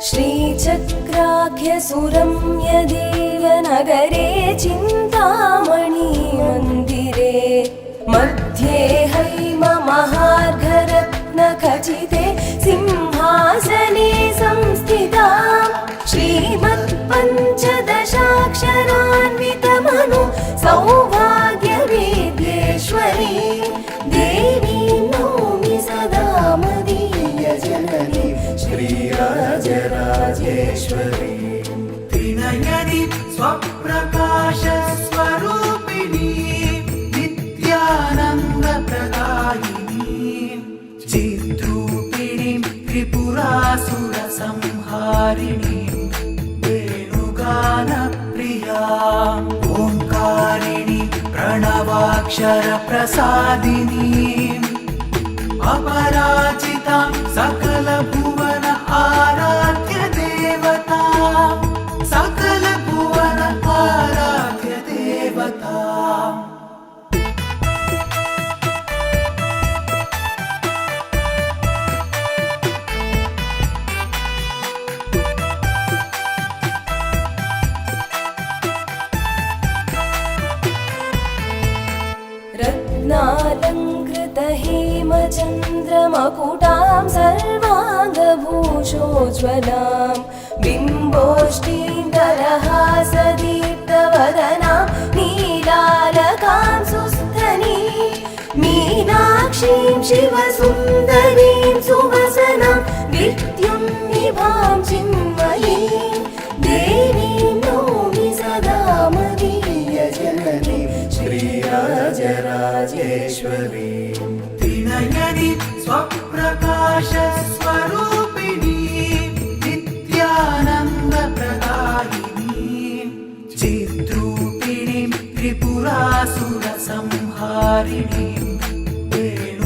श्रीचक्राख्यसुरम्यदेवनगरे चिन्तामणि मन्दिरे मध्ये हैममहार्घरत्नखचिते सिंहासने संस्थिता श्रीमत्पञ्चदशाक्षरान्वितमनु सौभाग्यवेद्येश्वरी देवी नौमि सदा मदीयजननी श्रीराजराजेश्वरी त्रिनयनि स्वप्रकाशस्वरूपिणी नित्यानन्दप्रदायिनी चिद्रूपिणीं त्रिपुरासुरसंहारिणीं वेणुगानप्रियाम् ओङ्कारिणी प्रणवाक्षरप्रसादिनीम् अपराजितां सकलभुवन आराध्य देवता सकलभुवन आराध्य देवता रत्नालङ्कृतहेमचन्द्रमकुटां सर्वाङ्गभूषोज्ज्वलां बिम्बोष्टीं दरहासदीप्तवदनां नीलालकां सुस्थनीं मीनाक्षीं शिवसुन्दरीं सुवसनां विद्युन्निभां चिन्मयीं देवीं नौमि सदा मदीयजननीं श्रीराजराजेश्वरी त्रिनयनि स्वप्रकाशस्वरूपिणी नित्यानन्दप्रदायिनी चिद्रूपिणीं त्रिपुरासुरसंहारिणीं वेणुगानप्रियाम्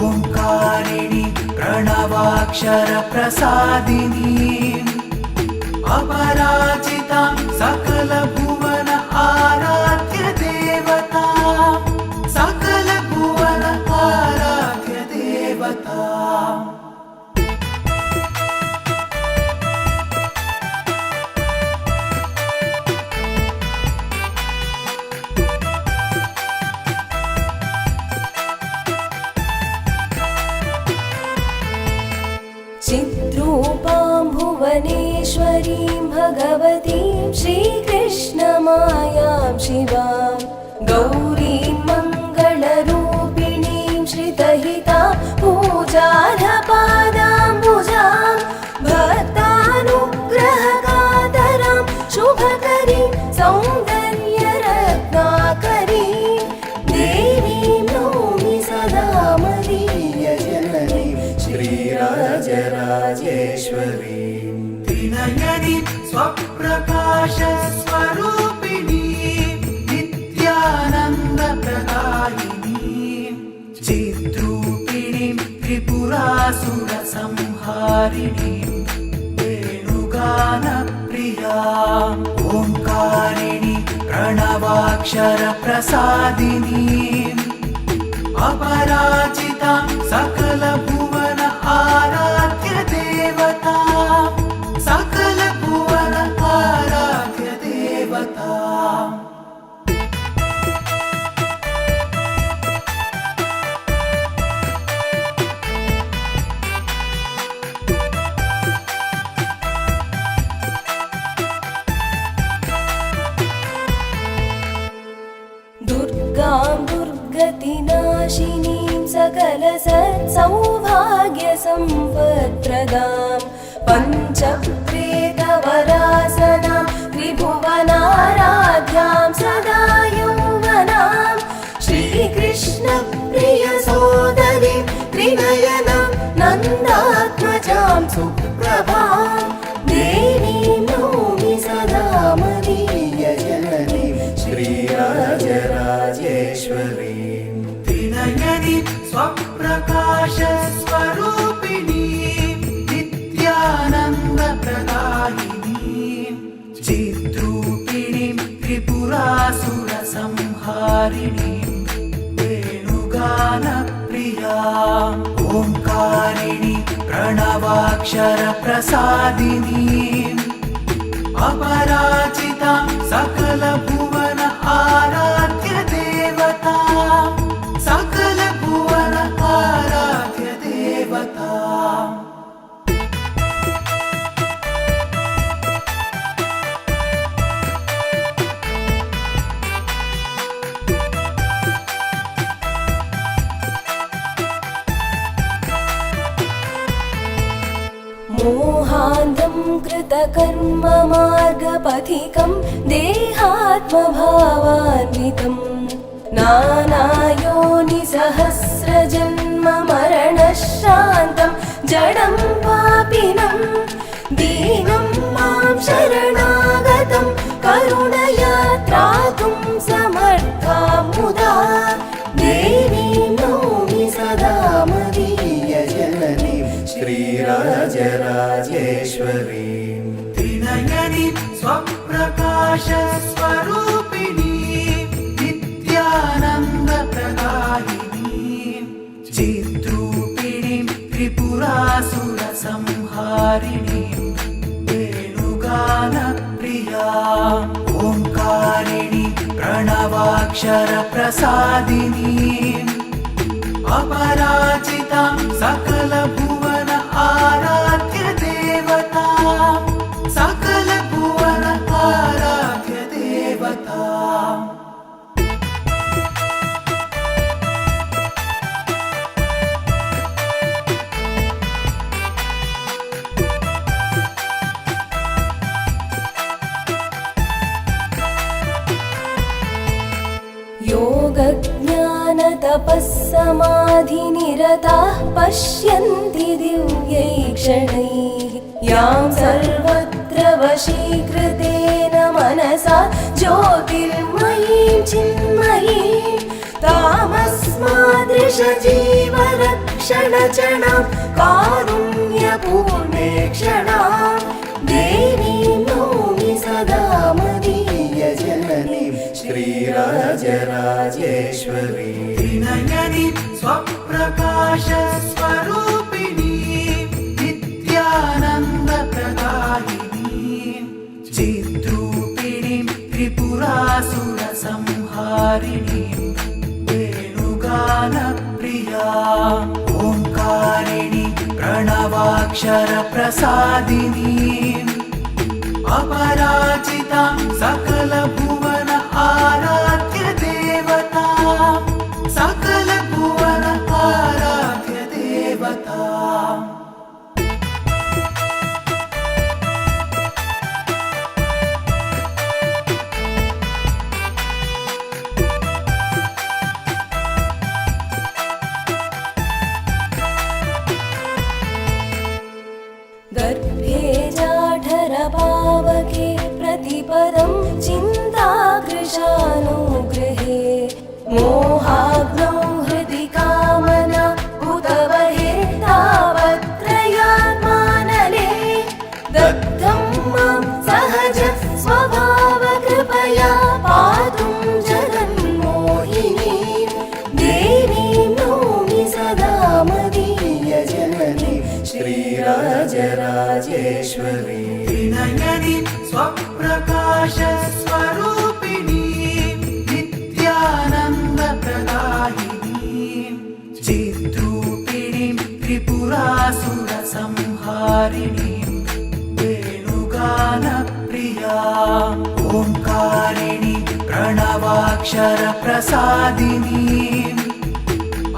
ओङ्कारिणी प्रणवाक्षरप्रसादिनीम् अपराजितां सकलभुवन आराध्य देवता सकलभुवन आराध्य देवता चिद्रूपां भुवनेश्वरीं भगवतीं श्रीकृष्णमायां शिवां गौरीं मङ्गलरूपिणीं श्रितहितां पूजार्हपादाम्बुजां भक्तानुग्रहकातरां शुभकरीं सौन्दर्यरत्नाकरीं देवीं नौमि सदा मदीयजननीं श्रीराजराजेश्वरी त्रिनयनि स्वप्रकाशस्वरूपिणी नित्यानन्दप्रदायिनी चिद्रूपिणीं त्रिपुरासुरसंहारिणीं वेणुगानप्रियाम् ओङ्कारिणी प्रणवाक्षरप्रसादिनीम् अपराजितां सकलभुवन आराध्य देवता सकलभुवन आराध्य देवता दुर्गां दुर्गतिनाशिनीं सकलसत्सौभाग्यसम्पत्प्रदां पञ्चप्रेतवरासनां त्रिभुवनाराध्यां सदा यौवनां श्रीकृष्णप्रियसोदरीं त्रिनयनां नन्दात्मजां सुप्रभां देवीं नौमि सदा मदीयजननीं श्रीराजराजेश्वरी त्रिनयनि स्वप्रकाशस्वरूपिणी नित्यानन्दप्रदायिनी चिद्रूपिणीं त्रिपुरासुरसंहारिणीं वेणुगानप्रियाम् ओङ्कारिणी प्रणवा प्रणवाक्षरप्रसादिनीम् अपराजितां सकलभुवन आराध्य देवता सकलभुवन आराध्य देवता मोहान्धं कृतकर्म मार्गपथिकं देहात्मभावान्वितं नानायोनिसहस्रजन्म मरणश्रान्तं जडं पापिनं दीनं मां शरणागतं करुणया त्रातुं समर्था मुदा देवीं नौमि सदा मदीयजननीं श्रीराजराजेश्वरीं त्रिनयनी स्वप्रकाशस्वरूपिणी नित्यानन्दप्रदायिनी चिद्रूपिणीं त्रिपुरासुरसंहारिणीं वेणुगानप्रियाम् ओङ्कारिणी प्रणवाक्षरप्रसादिनीम् अपराजितां सकलभुवन आराध्य देवता सकलभुवन आराध्य देवता योगज्ञानतपःसमाधिनिरताः पश्यन्ति दिव्यैक्षणैः यां सर्वत्र वशीकृतेन मनसा ज्योतिर्मयीं चिन्मयीं तामस्मादृशजीवरक्षणचणां कारुण्यपूर्णेक्षणां देवीं नौमि सदा मदीयजननीं श्रीराजराजेश्वरी त्रिनयनी स्वप्रकाशस्वरूपिणी नित्यानन्दप्रदायिनी चिद्रूपिणीं त्रिपुरासुरसंहारिणीं वेणुगानप्रियाम् ओङ्कारिणी प्रणवाक्षरप्रसादिनीम् अपराजितां सकलभुवन आराध्य देवता सकलभुवन आराध्य देवता गर्भे जाठरपावके प्रतिपदं चिन्ताकृशानुगृहे मोहाग्नौ हृदि कामना उतवहे तावत्त्रयात्मानले दग्धं मां सहज स्वभावकृपया पातुं जगन्मोहिनीं देवीं नौमि सदा मदीयजननीं श्रीराजराजेश्वरी त्रिनयनी स्वप्रकाशस्वरूपिणी नित्यानन्दप्रदायिनी चिद्रूपिणीं त्रिपुरासुरसंहारिणीं वेणुगानप्रियाम् ओङ्कारिणी प्रणवाक्षरप्रसादिनीम्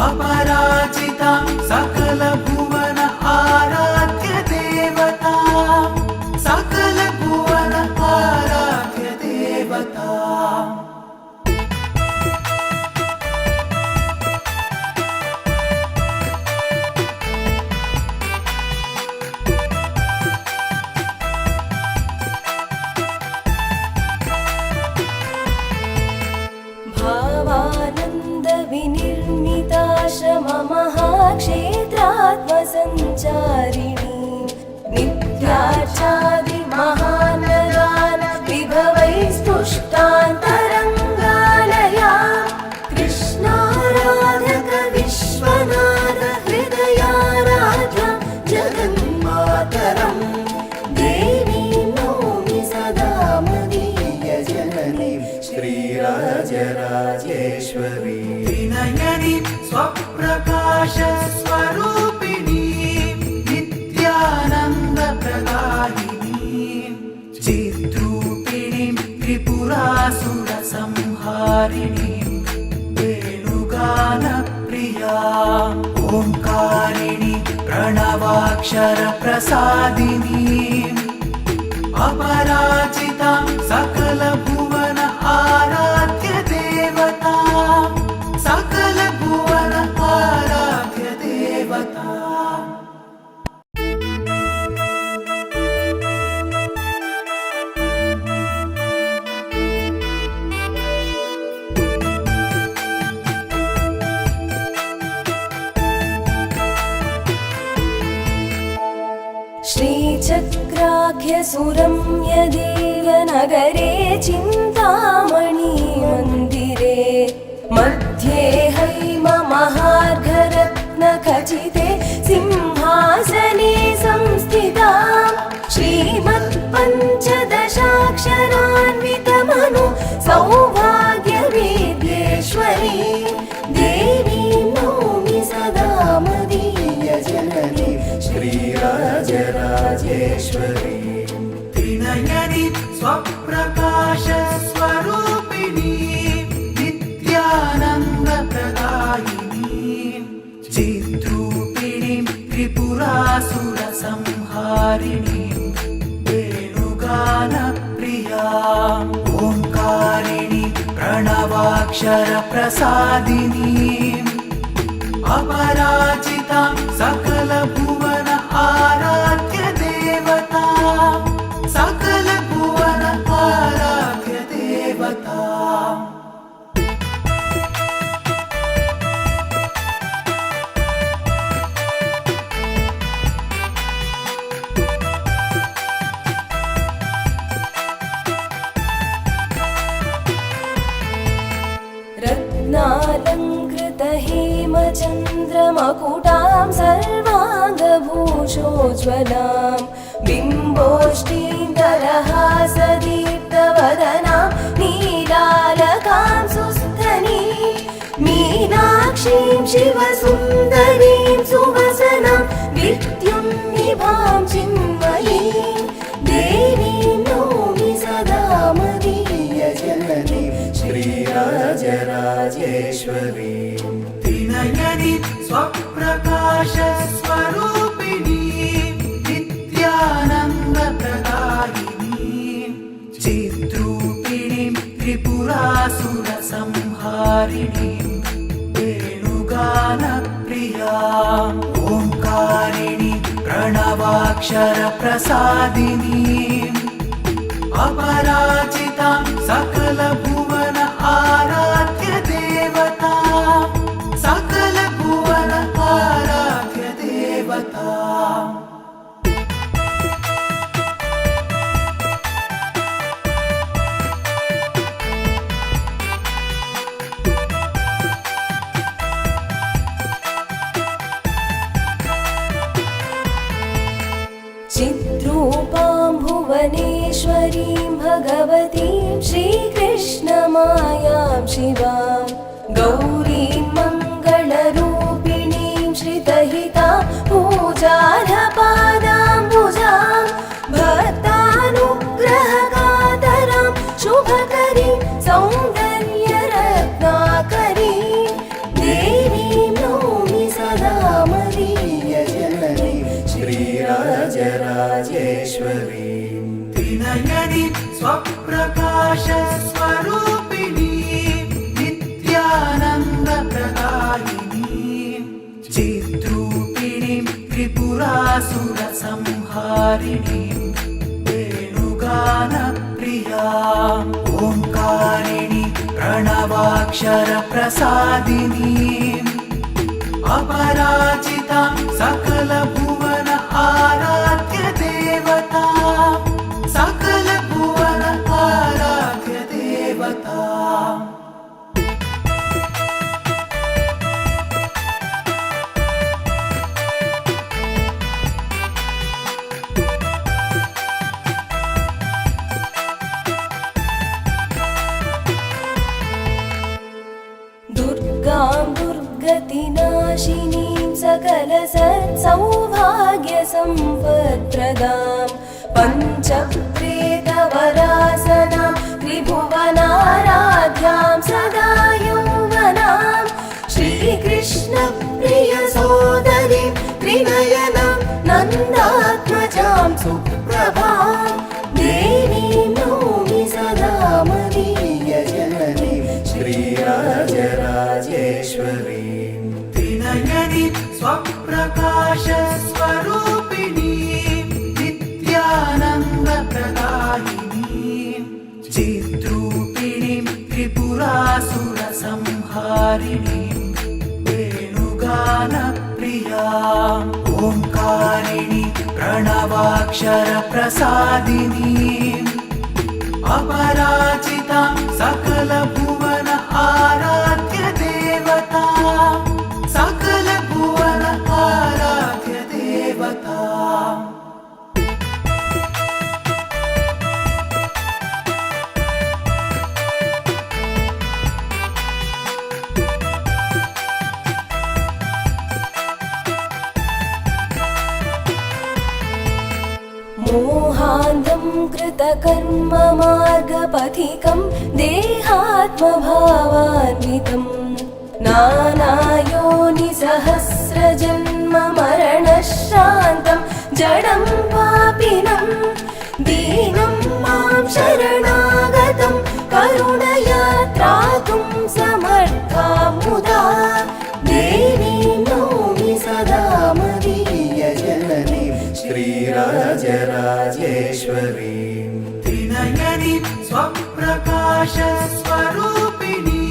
अपराजितां सकलभुवन आराध्य देवता सकलभुवन आराध्य देवता भावानन्दविनिर्मिताश्रममहाक्षेत्रात्म संहारिणीं वेणुगानप्रियाम् ओङ्कारिणी प्रणवाक्षरप्रसादिनीम् अपराजितां सकलभुवन आराध्य देवता सकलभुवन आराध्य देवता श्रीचक्राख्यसुरम्यदेव नगरे चिन्तामणि मन्दिरे मध्ये हैममहार्घरत्नखचिते सिंहासने संस्थिता श्रीमत्पञ्चदशाक्षरान्वितमनु सौभाग्यवेद्येश्वरी देवीं नौमि सदा मदीयजननी श्रीराजराजेश्वरी त्रिनयनि स्वप्रकाश स्वरूपिणी नित्यानन्दप्रदायिनी चिद्रूपिणीं त्रिपुरासुरसंहारिणीं वेणुगानप्रियाम् ओङ्कारिणी प्रणवाक्षरप्रसादिनीम् अपराजितां सकलभुवन आराध्य देवता सकलभुवन आराध्य देवता रत्नालङ्कृतहेमचन्द्रमकुटां सर्वाङ्गभूषोज्ज्वलां बिम्बोष्टीं दरहासदीप्तवदनां नीलालकां सुस्थनीं मीनाक्षीं शिवसुन्दरीं सुवसनां विद्युन्निभां चिन्मयीं देवीं नौमि सदा मदीयजननीं श्रीराजराजेश्वरी त्रिनयनि स्वप्रकाश स्वरूपिणी नित्यानन्दप्रदायिनी चिद्रूपिणीं त्रिपुरासुरसंहारिणीं वेणुगानप्रियाम् ओङ्कारिणी प्रणवाक्षरप्रसादिनीम् अपराजितां सकलभुवन आराध्य देवता सकलभुवन आराध्य देवता चिद्रूपां भुवनेश्वरीं भगवतीं श्रीकृष्णमायां शिवां गौरीं मङ्गलरूपिणीं श्रितहितां पूजार्हपादाम्बुजां भक्तानुग्रहकातरां शुभकरीं सौन्दर्यरत्नाकरीं देवीं नौमि सदा मदीयजननीं श्रीराजराजेश्वरी त्रिनयनि स्वप्रकाश स्वरूपिणी नित्यानन्दप्रदायिनी चिद्रूपिणीं त्रिपुरासुरसंहारिणीं वेणुगानप्रियाम् ओङ्कारिणी प्रणवाक्षरप्रसादिनीम् अपराजितां सकलभुवन आराध्य देवता सकलभुवन आराध्य देवता दुर्गां दुर्गतिनाशिनीं सकलसत्सौभाग्यसम्पत्प्रदां पञ्चप्रेतवरासनां त्रिभुवनाराध्यां सदा नन्दात्मजां सुप्रभां देवीं नौमि सदा मदीयजननीं श्रीराजराजेश्वरीं त्रिनयनी स्वप्रकाशस्वरूपिणी नित्यानन्दप्रदायिनीं चिद्रूपिणीं त्रिपुरासुरसंहारिणीं वेणुगानप्रियाम् ओंकारिणी प्रणवाक्षरप्रसादिनीम् अपराजितां सकलभुवन आराध्य देवता सकलभुवन आराध्य देवता मोहान्धं कृतकर्म मार्गपथिकं देहात्मभावान्वितं नानायोनिसहस्रजन्म मरणश्रान्तं जडं पापिनं दीनं मां शरणागतं करुणया त्रातुं समर्था मुदा देवीं नौमि सदा मदीयजननीं श्रीराजराजेश्वरीं त्रिनयनी स्वप्रकाशस्वरूपिणी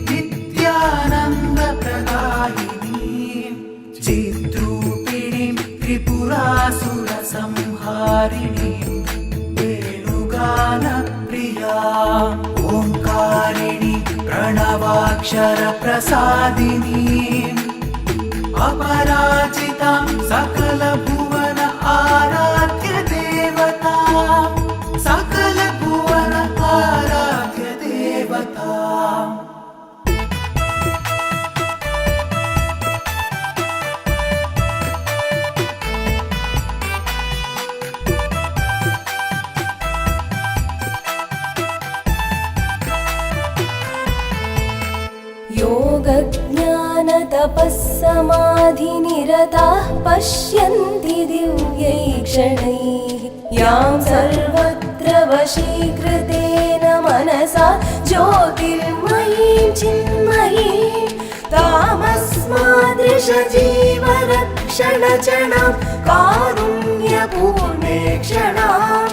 नित्यानन्दप्रदायिनीं चिद्रूपिणीं त्रिपुरासुरसंहारिणीं वेणुगानप्रियाम् ओंकारिणी प्रणवाक्षरप्रसादिनीम् अपराजितां सकलभुवन आराध्य देवता सकलभुवन आराध्य देवता योगज्ञानतपःसमाधिनिरताः पश्यन्ति दिव्यैक्षणैः यां सर्वत्र वशीकृतेन मनसा ज्योतिर्मयीं चिन्मयीं तामस्मादृशजीवरक्षणचणां कारुण्यपूर्णे क्षणां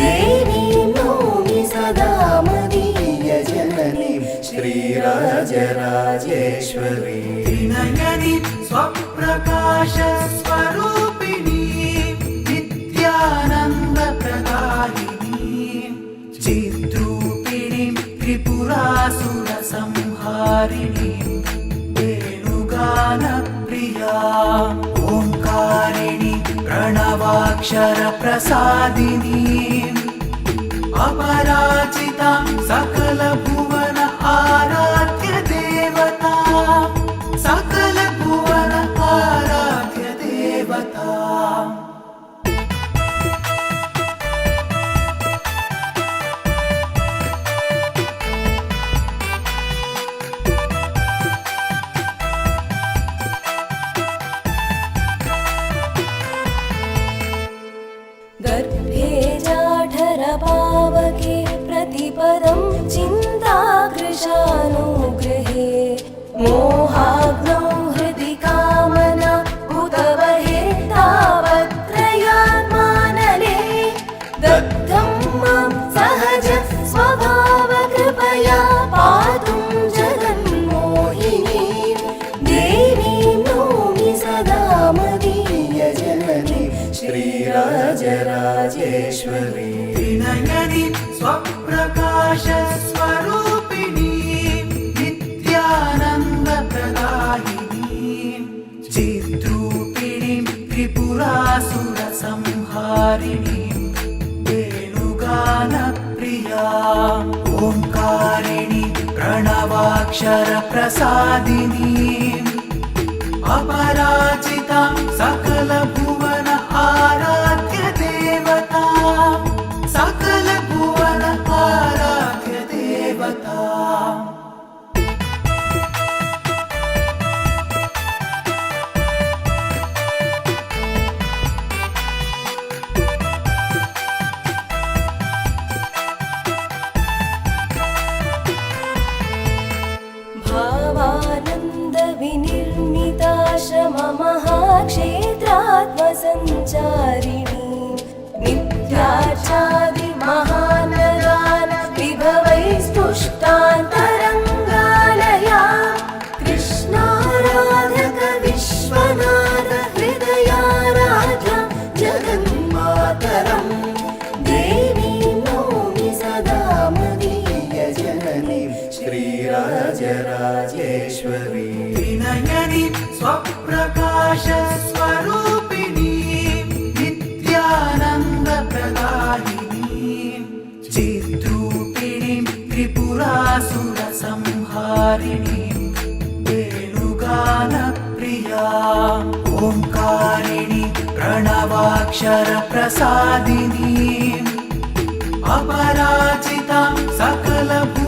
देवीं नौमि सदा मदीयजननीं श्रीराजराजेश्वरीं त्रिनयनी स्वप्रकाशस्वरूपिणी नित्यानन्दप्रदायिनीं चिद्रूपिणीं त्रिपुरासुरसंहारिणीं वेणुगानप्रियाम् ओंकारिणी प्रणवाक्षरप्रसादिनीम् अपराजितां सकलभुवन आराध्य देवता सकलभुवन आराध्य देवता गर्भे जाठरपावके प्रतिपदं चिन्ताकृशानुगृहे मोहाग्नौ हृदि कामना उतवहे तावत्रयात्मानले दग्धं मां सहज स्वभावकृपया पातुं जगन्मोहिनीं देवीं नौमि सदा मदीयजननीं श्रीराजराजेश्वरीं त्रिनयनी स्वप्रकाशस्वरूपिणी नित्यानन्दप्रदायिनीं चिद्रूपिणीं त्रिपुरासुरसंहारिणीं वेणुगानप्रियाम् ओंकारिणी प्रणवाक्षरप्रसादिनीम् अपराजितां सकलभुवन आराध्य देवता सकलभुवन आराध्य देवता प्रणवाक्षरप्रसादिनीम् अपराजितां सकलभुवनहाराख्यदेवताम्